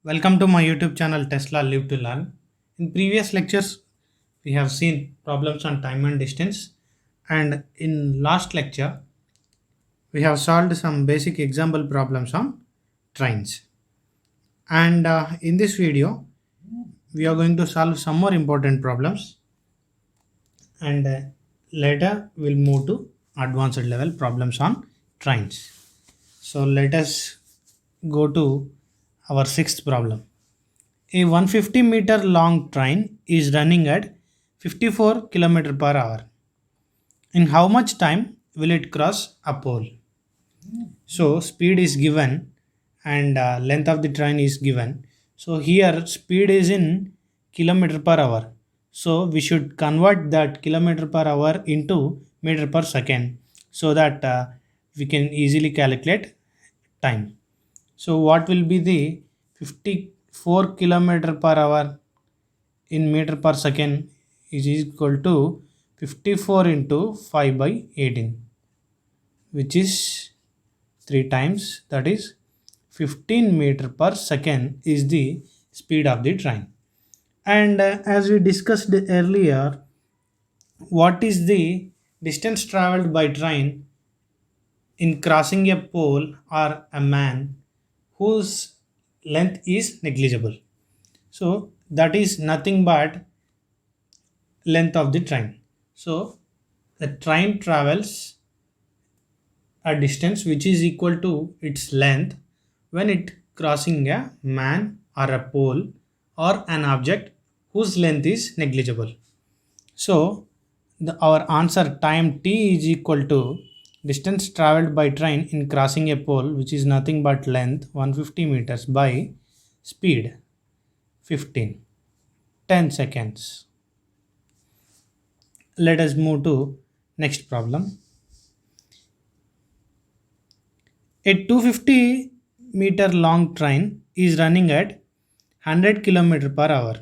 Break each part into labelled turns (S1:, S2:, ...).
S1: Welcome to my YouTube channel Tesla Live to Learn. In previous lectures, we have seen problems on time and distance, and in last lecture, we have solved some basic example problems on trains. And in this video, we are going to solve some more important problems, and later we'll move to advanced level problems on trains. So let us go to our sixth problem. A 150-meter long train is running at 54 km per hour. In how much time will it cross a pole? So speed is given and length of the train is given. So here speed is in kilometer per hour. So we should convert that kilometer per hour into meter per second so that we can easily calculate time. So what will be the 54 kilometer per hour in meter per second is equal to 54 into 5 by 18, which is 3 times, that is 15 meter per second is the speed of the train. And as we discussed earlier, what is the distance traveled by train in crossing a pole or a man whose length is negligible? So that is nothing but length of the train. So the train travels a distance which is equal to its length when it crossing a man or a pole or an object whose length is negligible. So our answer time t is equal to distance traveled by train in crossing a pole, which is nothing but length 150 meters, by speed 15, 10 seconds. Let us move to next problem. A 250-meter long train is running at 100 km per hour.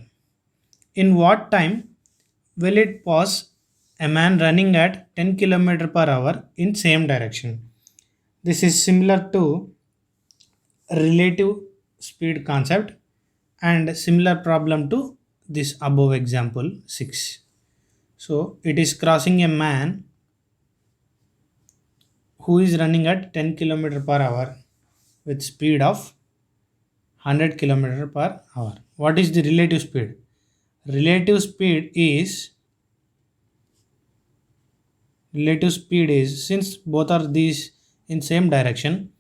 S1: In what time will it pass a man running at 10 km per hour in same direction? This is similar to relative speed concept and similar problem to this above example 6. So it is crossing a man who is running at 10 km per hour with speed of 100 km per hour. What is the relative speed? Relative speed is since both are these in same direction,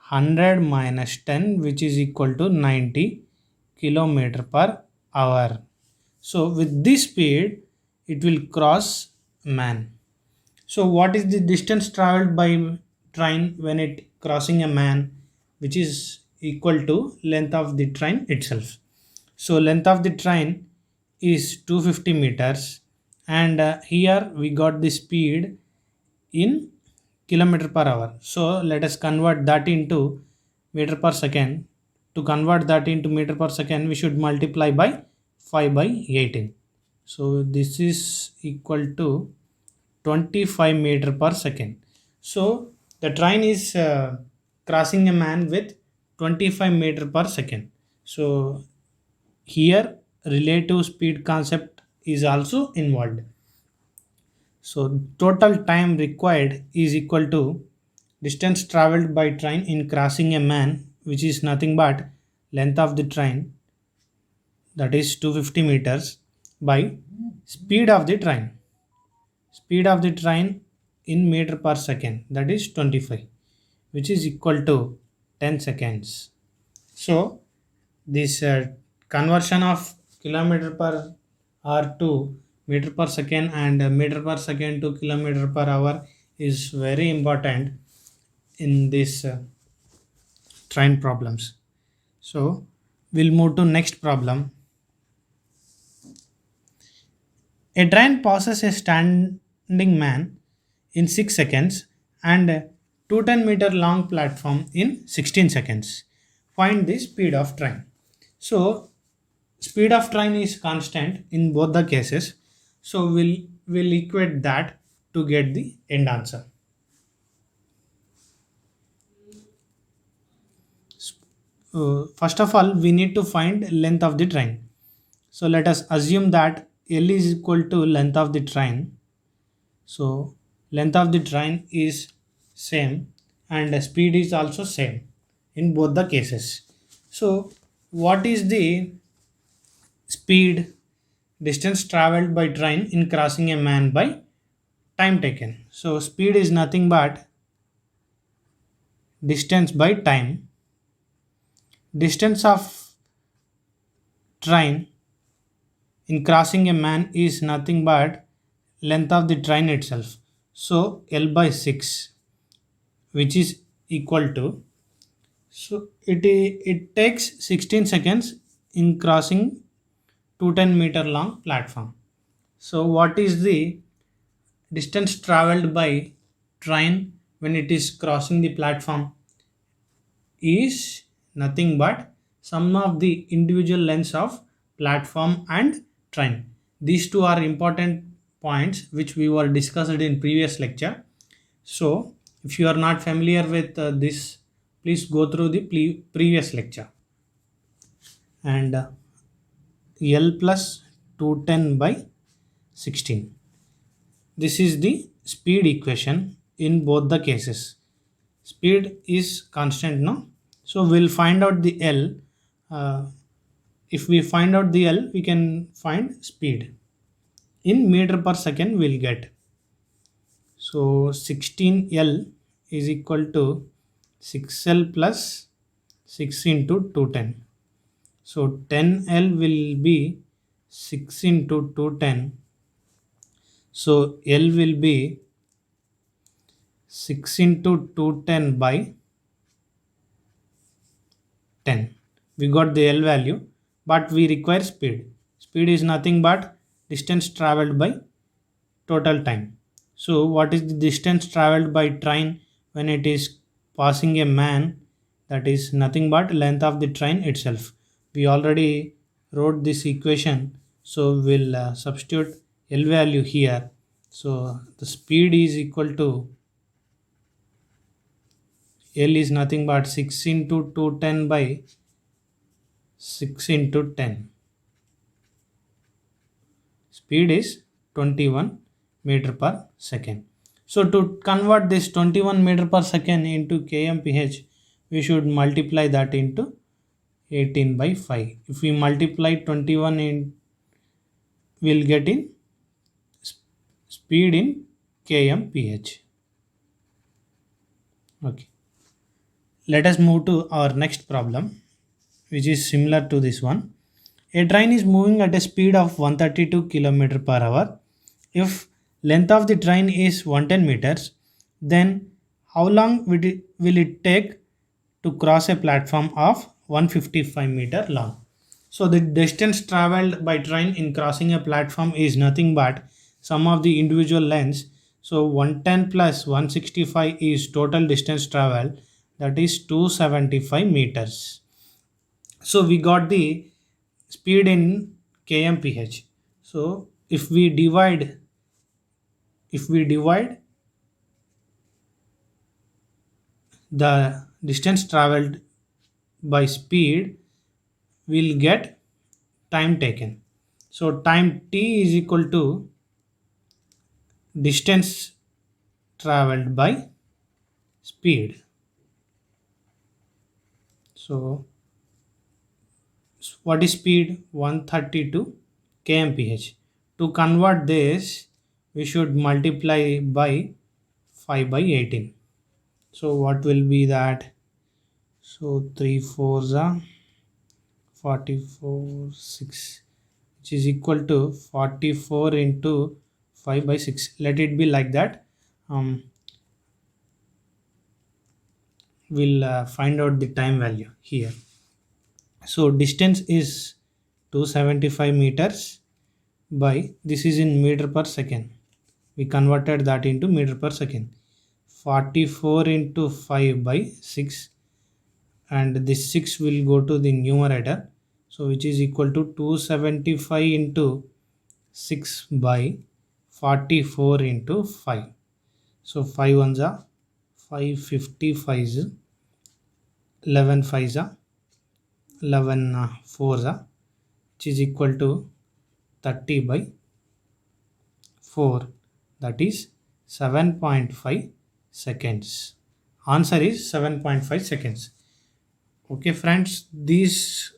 S1: 100 minus 10, which is equal to 90 km per hour. So with this speed it will cross man. So what is the distance traveled by train when it crossing a man, which is equal to length of the train itself. So length of the train is 250 meters, and here we got the speed in kilometer per hour. So let us convert that into meter per second. To convert that into meter per second, we should multiply by 5 by 18. So this is equal to 25 meter per second. So the train is crossing a man with 25 meter per second. So here relative speed concept is also involved. So total time required is equal to distance traveled by train in crossing a man, which is nothing but length of the train, that is 250 meters, by speed of the train. Speed of the train in meter per second, that is 25, which is equal to 10 seconds. So this conversion of kilometer per hour to meter per second and meter per second to kilometer per hour is very important in this train problems. So we'll move to next problem. A train passes a standing man in 6 seconds and a 210-meter long platform in 16 seconds. Find the speed of train. So speed of train is constant in both the cases. So we'll equate that to get the end answer. first of all we need to find length of the train. So let us assume that L is equal to length of the train. So length of the train is same and speed is also same in both the cases. So what is the speed distance traveled by train in crossing a man by time taken? So speed is nothing but distance by time. Distance of train in crossing a man is nothing but length of the train itself. So L by 6, which is equal to, so it takes 16 seconds in crossing 210-meter long platform. So what is the distance traveled by train when it is crossing the platform is nothing but sum of the individual lengths of platform and train. These two are important points which we were discussed in previous lecture. So if you are not familiar with this, please go through the previous lecture. And L plus 210 by 16. This is the speed equation in both the cases. Speed is constant, no? So we'll find out the L. If we find out the L, we can find speed. In meter per second, we'll get. So 16L is equal to 6L plus 6 into 210. So 10L will be 6 into 210. So L will be 6 into 210 by 10. We got the L value, but we require speed. Speed is nothing but distance traveled by total time. So what is the distance traveled by train when it is passing a man? That is nothing but length of the train itself. We already wrote this equation, so we'll substitute L value here. So the speed is equal to L is nothing but 6 into 210 by 6 into 10. Speed is 21 meter per second. So to convert this 21 meter per second into kmph, we should multiply that into 18 by 5. If we multiply 21 in, we'll get in speed in kmph. Okay. Let us move to our next problem, which is similar to this one. A train is moving at a speed of 132 km per hour. If length of the train is 110 meters, then how long will it take to cross a platform of 155-meter long? So the distance traveled by train in crossing a platform is nothing but sum of the individual lengths. So 110 plus 165 is total distance traveled, that is 275 meters. So we got the speed in kmph. So if we divide the distance traveled by speed, we'll get time taken. So time t is equal to distance traveled by speed. So what is speed? 132 kmph. To convert this, we should multiply by 5 by 18. So what will be that? So 3 4s are 44 6, which is equal to 44 into 5 by 6. Let it be like that. We'll find out the time value here. So distance is 275 meters by, this is in meter per second. We converted that into meter per second. 44 into 5 by 6, and this 6 will go to the numerator. So which is equal to 275 into 6 by 44 into 5. So 5 ones are 5, 50 5s, 11 5s are 11 4s, which is equal to 30 by 4, that is 7.5 seconds. Answer is 7.5 seconds. Okay friends, these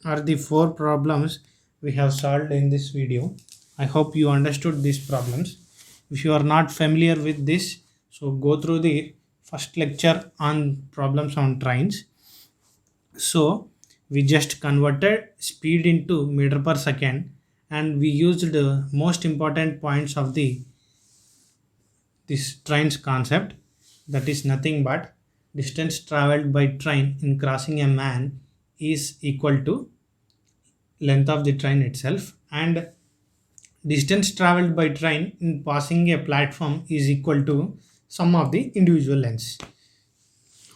S1: are the 4 problems we have solved in this video. I hope you understood these problems. If you are not familiar with this, so go through the first lecture on problems on trains. So we just converted speed into meter per second, and we used the most important points of this train's concept, that is nothing but distance traveled by train in crossing a man is equal to length of the train itself, and distance traveled by train in passing a platform is equal to sum of the individual lengths.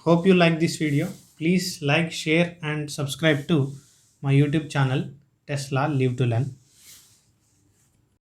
S1: Hope you like this video. Please like, share and subscribe to my YouTube channel Tesla Live to Learn.